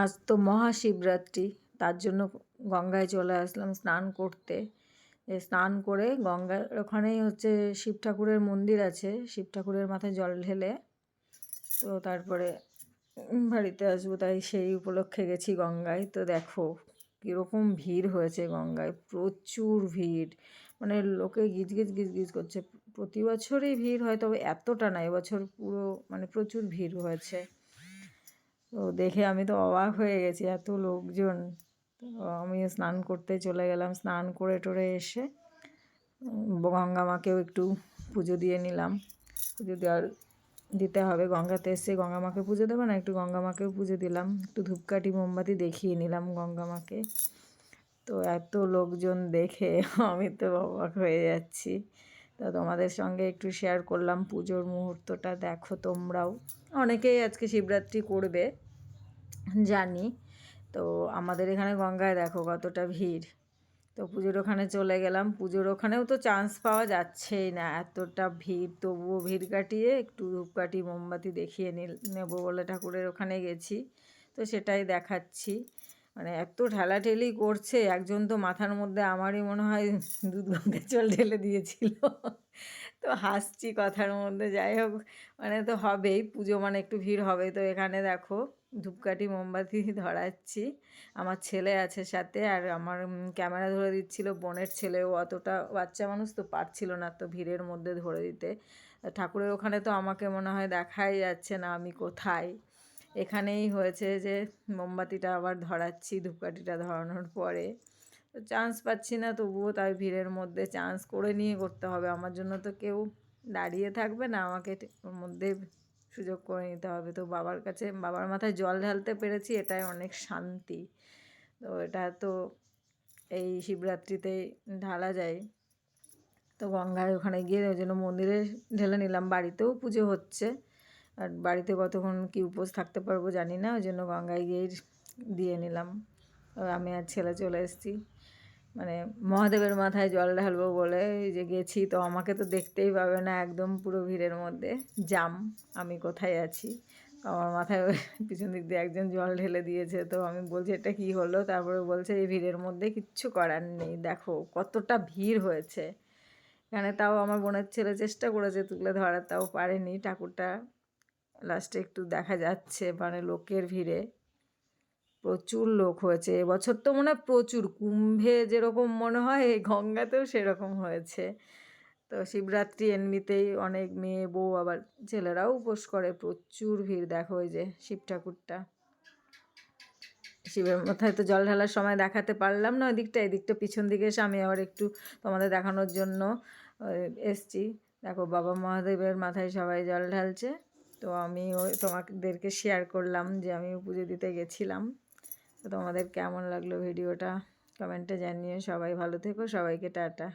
আজ তো মহাশিবরাত্রি, তার জন্য গঙ্গায় চলে আসলাম স্নান করতে। স্নান করে গঙ্গার ওখানেই হচ্ছে শিব ঠাকুরের মন্দির আছে, শিব ঠাকুরের মাথায় জল ঢেলে তো তারপরে বাড়িতে আসবো, তাই সেই উপলক্ষে গেছি গঙ্গায়। তো দেখো কীরকম ভিড় হয়েছে গঙ্গায়, প্রচুর ভিড়, মানে লোকে গিজগিজ গিজগিজ করছে। প্রতি বছরই ভিড় হয়, তবে এতটা না, এবছর পুরো মানে প্রচুর ভিড় হয়েছে। তো দেখে আমি তো অবাক হয়ে গেছি, এত লোকজন। তো আমিও স্নান করতে চলে গেলাম, স্নান করে টোরে এসে গঙ্গা মাকেও একটু পুজো দিয়ে নিলাম। পুজো দিতে হবে, গঙ্গাতে এসে গঙ্গা মাকে পুজো দেবো না, একটু গঙ্গা মাকেও পুজো দিলাম, একটু ধূপকাঠি মোমবাতি দেখিয়ে নিলাম গঙ্গা মাকে। তো এত লোকজন দেখে আমি তো অবাক হয়ে যাচ্ছি। তো তোমাদের সঙ্গে একটু শেয়ার করলাম পুজোর মুহূর্তটা। দেখো তোমরাও, অনেকেই আজকে শিবরাত্রি করবে জানি। তো আমাদের এখানে গঙ্গায় দেখো কতটা ভিড়। তো পুজোর ওখানে চলে গেলাম, পুজোর ওখানেও তো চান্স পাওয়া যাচ্ছেই না, এতটা ভিড়। তবুও ভিড় কাটিয়ে একটু ধূপকাঠি মোমবাতি দেখিয়ে নেবো বলে ঠাকুরের ওখানে গেছি। তো সেটাই দেখাচ্ছি, মানে এত ঠেলাঠেলি করছে। একজন তো মাথার মধ্যে আমারই মনে হয় দুধ গঙ্গা জল ঢেলে দিয়েছিল। তো হাসছি কথার মধ্যে, যাই হোক, মানে তো হবেই, পুজো মানে একটু ভিড় হবে। তো এখানে দেখো ধূপকাঠি মোমবাতি ধরাচ্ছি, আমার ছেলে আছে সাথে, আর আমার ক্যামেরা ধরে দিচ্ছিল বোনের ছেলেও, অতটা বাচ্চা মানুষ তো পারছিল না তো ভিড়ের মধ্যে ধরে দিতে। ঠাকুরের ওখানে তো আমাকে মনে হয় দেখাই যাচ্ছে না আমি কোথায়। এখানেই হয়েছে যে মোমবাতিটা আবার ধরাচ্ছি ধূপকাঠিটা ধরানোর পরে। তো চান্স পাচ্ছি না, তবুও তাই ভিড়ের মধ্যে চান্স করে নিয়ে করতে হবে, আমার জন্য তো কেউ দাঁড়িয়ে থাকবে না, আমাকে ওর মধ্যে সুযোগ করে নিতে হবে। তো বাবার কাছে, বাবার মাথায় জল ঢালতে পেরেছি, এটাই অনেক শান্তি। তো এটা তো এই শিবরাত্রিতেই ঢালা যায়। তো গঙ্গায় ওখানে গিয়ে ওই জন্য মন্দিরে ঢেলে নিলাম, বাড়িতেও পুজো হচ্ছে, আর বাড়িতে কতক্ষণ কি উপোস থাকতে পারবো জানি না, ওই জন্য গঙ্গায় গিয়েই দিয়ে নিলাম। আমি আর ছেলে চলে এসেছি, মানে মহাদেবের মাথায় জল ঢালবো বলে এই যে গেছি। তো আমাকে তো দেখতেই পাবে না, একদম পুরো ভিড়ের মধ্যে জাম, আমি কোথায় আছি। আমার মাথায় পিছন দিক দিয়ে একজন জল ঢেলে দিয়েছে। তো আমি বলছি এটা কি হলো, তারপরে বলছে এই ভিড়ের মধ্যে কিচ্ছু করার নেই, দেখো কতটা ভিড় হয়েছে এখানে। তাও আমার বোনের ছেলে চেষ্টা করেছে তুলে ধরার, তাও পারেনি, ঠাকুরটা লাস্টে একটু দেখা যাচ্ছে, মানে লোকের ভিড়ে। প্রচুর লোক হয়েছে এবছর, তো মনে হয় প্রচুর, কুম্ভে যেরকম মনে হয় এই গঙ্গাতেও সেরকম হয়েছে। তো শিবরাত্রি এমনিতেই অনেক মেয়ে বউ আবার ছেলেরাও উপোস করে, প্রচুর ভিড়। দেখো ওই যে শিব ঠাকুরটা, শিবের মাথায় তো জল ঢালার সময় দেখাতে পারলাম না, ওই দিকটা, এদিকটা পিছন দিকে এসে আমি আবার একটু তোমাদের দেখানোর জন্য এসছি। দেখো বাবা মহাদেবের মাথায় সবাই জল ঢালছে। তো আমি ওই তোমাদেরকে শেয়ার করলাম যে আমিও পুজো দিতে গেছিলাম। তো তোমাদের কেমন লাগলো ভিডিওটা কমেন্টে জানিয়ে, সবাই ভালো থেকো, সবাইকে টাটা।